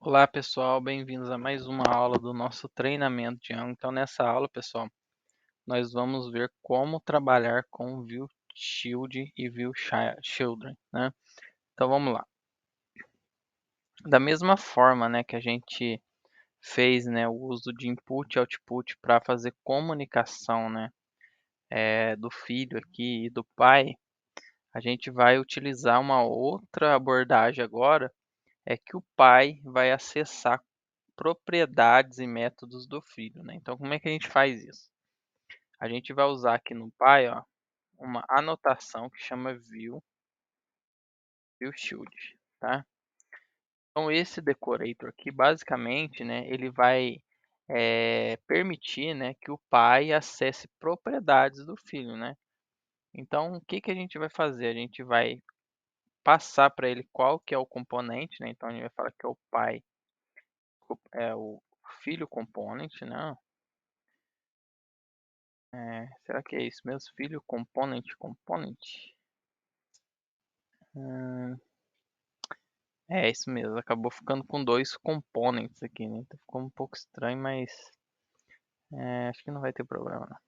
Olá pessoal, bem-vindos a mais uma aula do nosso treinamento de Django. Então nessa aula, pessoal, nós vamos ver como trabalhar com Vue Shield e Vue Children, né? Então vamos lá. Da mesma forma, né, que a gente fez, né, o uso de input e output para fazer comunicação, né, do filho aqui e do pai, a gente vai utilizar uma outra abordagem agora, é que o pai vai acessar propriedades e métodos do filho, né? Então, como é que a gente faz isso? A gente vai usar aqui no Py, ó, uma anotação que chama viewShield, tá? Então, esse decorator aqui, basicamente, né, ele vai permitir, né, que o pai acesse propriedades do filho, né? Então, o que que a gente vai fazer? A gente vai passar para ele qual que é o componente, né? Então, a gente vai falar que é o pai, é o filho component, né? Será que é isso mesmo? Filho component? Hum, é isso mesmo, acabou ficando com dois components aqui, né? Então ficou um pouco estranho, mas acho que não vai ter problema não.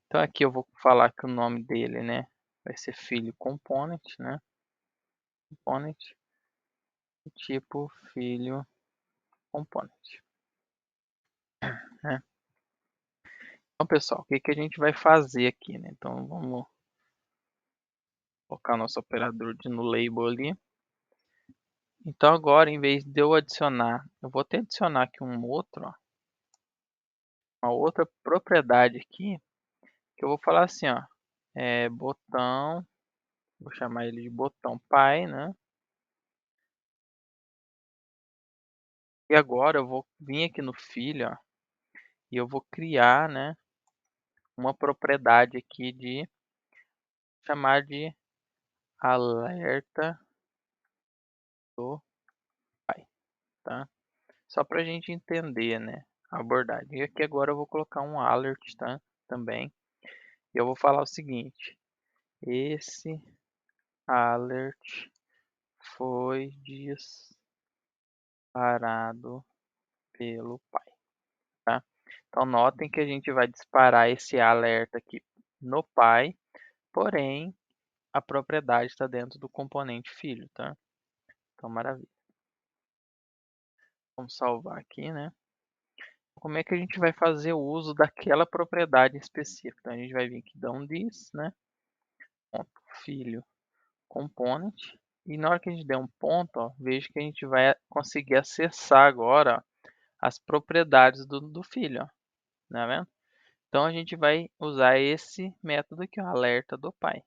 Então aqui eu vou falar que o nome dele, né, vai ser filho component, né? Component, tipo filho component, né? Então pessoal, o que que a gente vai fazer aqui, né? Então vamos colocar nosso operador de no label ali. Então agora, em vez de eu adicionar, eu vou até adicionar aqui um outro, ó, uma outra propriedade aqui, que eu vou falar assim, ó, botão, vou chamar ele de botão pai, né? E agora eu vou vir aqui no filho, ó, e eu vou criar, né, uma propriedade aqui de chamar de alerta do pai, tá? Só para a gente entender, né, a abordagem. E aqui agora eu vou colocar um alert, tá? Também. E eu vou falar o seguinte: esse alert foi disparado pelo pai, tá? Então notem que a gente vai disparar esse alerta aqui no pai, porém a propriedade está dentro do componente filho, tá? Então maravilha. Vamos salvar aqui, né? Como é que a gente vai fazer o uso daquela propriedade específica? Então a gente vai vir aqui dar um this, né? Ponto filho component. E na hora que a gente der um ponto, ó, veja que a gente vai conseguir acessar agora, ó, as propriedades do filho, ó, tá vendo? Então a gente vai usar esse método aqui, ó, alerta do pai,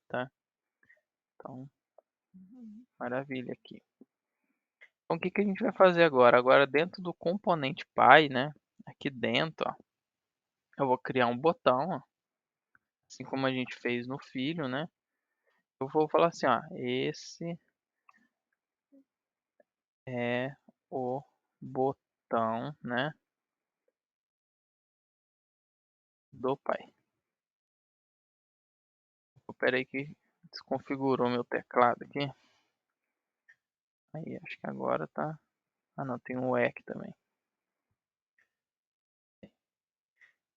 tá? Então, maravilha aqui. Então o que que a gente vai fazer agora? Agora dentro do componente pai, né? Aqui dentro, ó, eu vou criar um botão, ó, assim como a gente fez no filho, né? Eu vou falar assim, ó, esse é o botão, né, do pai. Espera aí que desconfigurou meu teclado aqui. Aí, acho que agora tá... Ah, não, tem um E aqui também.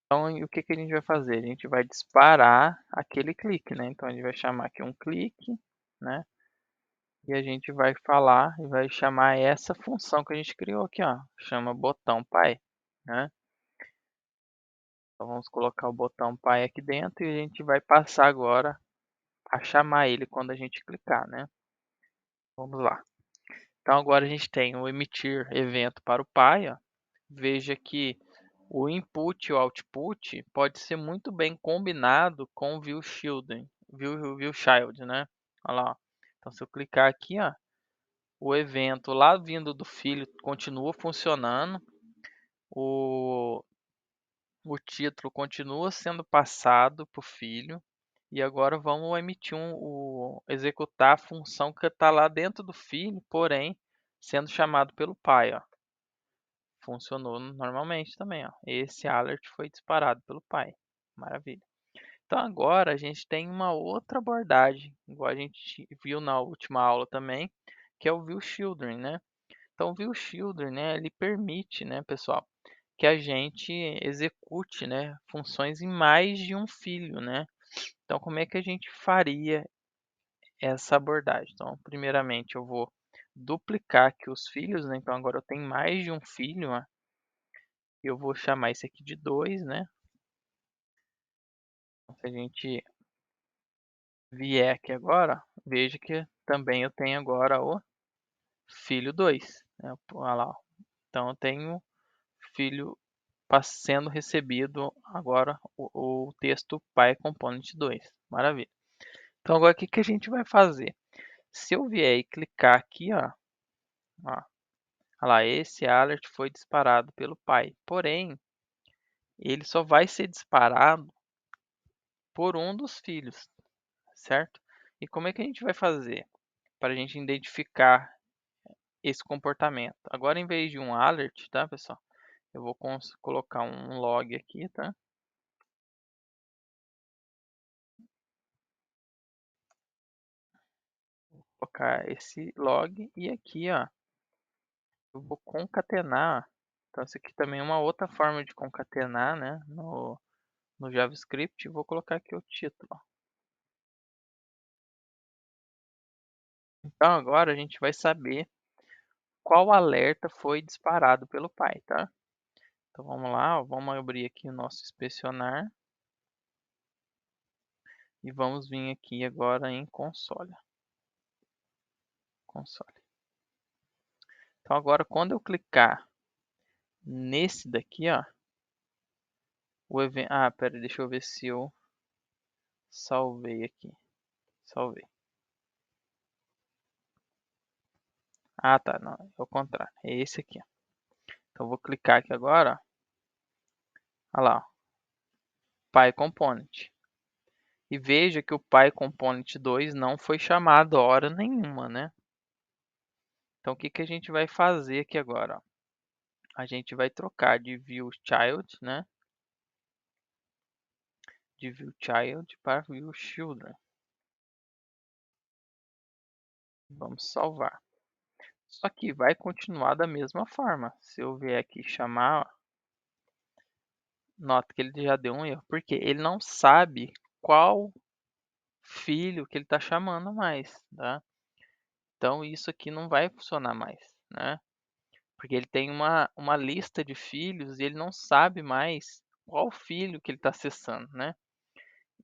Então, o que que a gente vai fazer? A gente vai disparar aquele clique, né? Então, a gente vai chamar aqui um clique, né? E a gente vai falar e vai chamar essa função que a gente criou aqui, ó. Chama botão pai, né? Então, vamos colocar o botão pai aqui dentro e a gente vai passar agora a chamar ele quando a gente clicar, né? Vamos lá. Então, agora a gente tem o emitir evento para o pai, ó. Veja que o input e o output pode ser muito bem combinado com o view child, né? Olha lá, ó. Então se eu clicar aqui, ó, o evento lá vindo do filho continua funcionando, o, o título continua sendo passado para o filho, e agora vamos emitir executar a função que está lá dentro do filho, porém sendo chamado pelo pai, ó. Funcionou normalmente também, ó. Esse alert foi disparado pelo pai. Maravilha. Então agora a gente tem uma outra abordagem, igual a gente viu na última aula também, que é o View Children, né? Então, o view children, né, ele permite, né, pessoal, que a gente execute, né, funções em mais de um filho, né. Então, como é que a gente faria essa abordagem? Então, primeiramente, eu vou duplicar aqui os filhos, né, então agora eu tenho mais de um filho, ó, eu vou chamar esse aqui de 2, né. Então, se a gente vier aqui agora, veja que também eu tenho agora o filho 2, né, olha lá, ó. Então eu tenho filho sendo recebido agora o texto pai component 2, maravilha. Então agora o que que a gente vai fazer? Se eu vier e clicar aqui, ó, olha lá, esse alert foi disparado pelo pai, porém, ele só vai ser disparado por um dos filhos, certo? E como é que a gente vai fazer para a gente identificar esse comportamento? Agora, em vez de um alert, tá, pessoal? Eu vou colocar um log aqui, tá? Vou colocar esse log e aqui, ó, eu vou concatenar. Então, isso aqui também é uma outra forma de concatenar, né, no JavaScript. Vou colocar aqui o título. Então, agora a gente vai saber qual alerta foi disparado pelo pai, tá? Então, vamos lá, ó, vamos abrir aqui o nosso inspecionar e vamos vir aqui agora em console. Então, agora quando eu clicar nesse daqui, ó, o evento... Ah, pera, deixa eu ver se eu salvei aqui. Salvei. Ah, tá, não, é o contrário, é esse aqui, ó. Então, eu vou clicar aqui agora, ó. Olha lá, ó, pai component. E veja que o pai component 2 não foi chamado hora nenhuma, né? Então, o que que a gente vai fazer aqui agora, ó? A gente vai trocar de view child, né? De view child para view children. Vamos salvar. Só que vai continuar da mesma forma. Se eu vier aqui chamar, ó, nota que ele já deu um erro, porque ele não sabe qual filho que ele está chamando mais, tá? Então isso aqui não vai funcionar mais, né? Porque ele tem uma lista de filhos e ele não sabe mais qual filho que ele está acessando, né?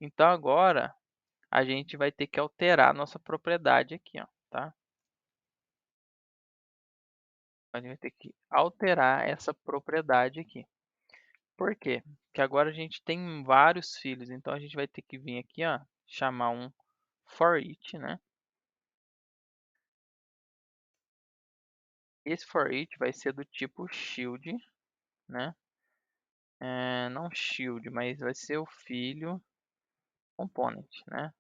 Então agora a gente vai ter que alterar a nossa propriedade aqui, ó, tá? A gente vai ter que alterar essa propriedade aqui. Por quê? Porque agora a gente tem vários filhos, então a gente vai ter que vir aqui, ó, chamar um for each, né? Esse for each vai ser do tipo shield, né? Não shield, mas vai ser o filho component, né?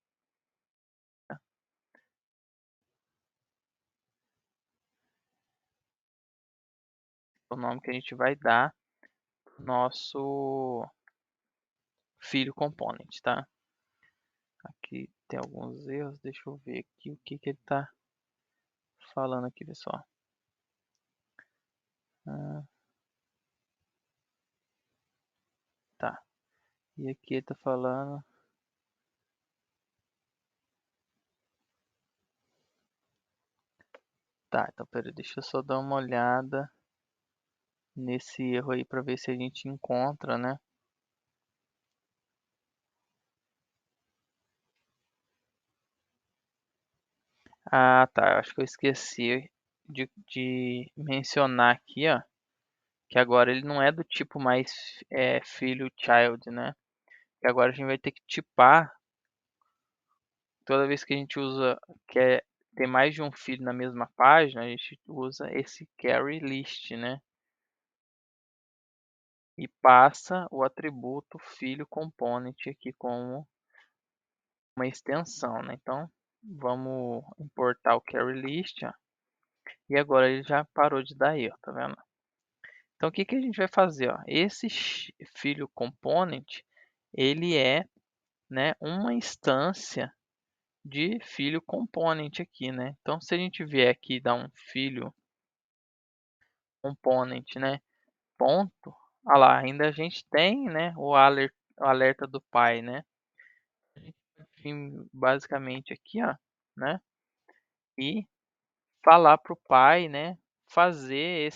O nome que a gente vai dar pro nosso filho component, tá? Aqui tem alguns erros, deixa eu ver aqui o que que ele tá falando aqui, pessoal. Ah, tá. E aqui ele tá falando. Tá, então peraí, deixa eu só dar uma olhada nesse erro aí para ver se a gente encontra, né? Ah, tá. Acho que eu esqueci de mencionar aqui, ó, que agora ele não é do tipo mais filho child, né? Que agora a gente vai ter que tipar toda vez que a gente usa, quer ter mais de um filho na mesma página, a gente usa esse carry list, né? E passa o atributo filho component aqui como uma extensão, né? Então, vamos importar o carry list, ó, e agora ele já parou de dar erro, tá vendo? Então, o que que a gente vai fazer, ó? Esse filho component, ele é, né, uma instância de filho component aqui, né? Então, se a gente vier aqui e dar um filho component, né, ponto, olha lá, ainda a gente tem, né, o alerta do pai, né. A gente pode vir basicamente aqui, ó, né, e falar para o pai, né, fazer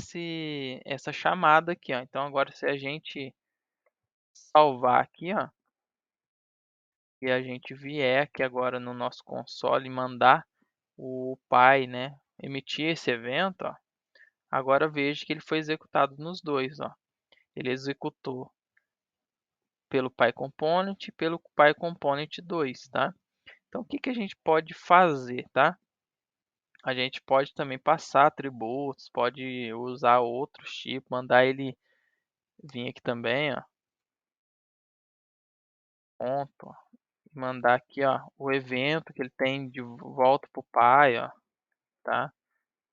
essa chamada aqui, ó. Então agora se a gente salvar aqui, ó, e a gente vier aqui agora no nosso console e mandar o pai, né, emitir esse evento, ó, agora veja que ele foi executado nos dois, ó. Ele executou pelo PyComponent e pelo PyComponent 2, tá? Então o que que a gente pode fazer, tá? A gente pode também passar atributos, pode usar outros tipos, mandar ele vir aqui também, ó, ponto, mandar aqui, ó, o evento que ele tem de volta para o pai, ó, tá?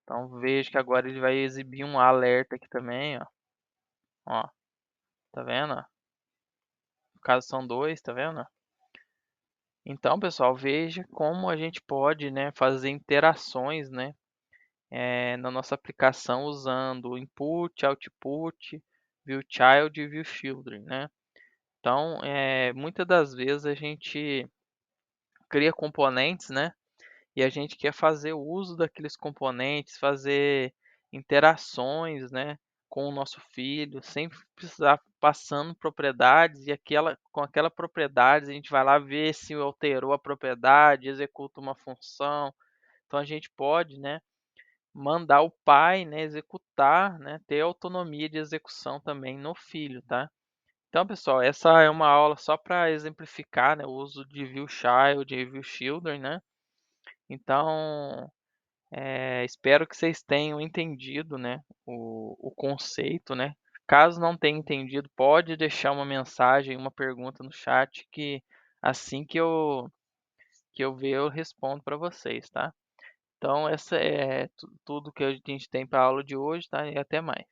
Então veja que agora ele vai exibir um alerta aqui também, ó, tá vendo? Ó? No caso são dois, tá vendo? Então, pessoal, veja como a gente pode, né, fazer interações, né, na nossa aplicação usando o input, output, viewChild e viewChildren, né? Então, muitas das vezes a gente cria componentes, né? E a gente quer fazer uso daqueles componentes, fazer interações, né, com o nosso filho, sem precisar passando propriedades e com aquela propriedade a gente vai lá ver se alterou a propriedade, executa uma função. Então a gente pode, né, mandar o pai, né, executar, né, ter autonomia de execução também no filho, tá? Então, pessoal, essa é uma aula só para exemplificar, né, o uso de viewChild e viewChildren, né? Então, espero que vocês tenham entendido, né, o conceito, né? Caso não tenha entendido, pode deixar uma mensagem, uma pergunta no chat que assim que eu ver eu respondo para vocês, tá? Então, essa é tudo que a gente tem para a aula de hoje, tá? E até mais.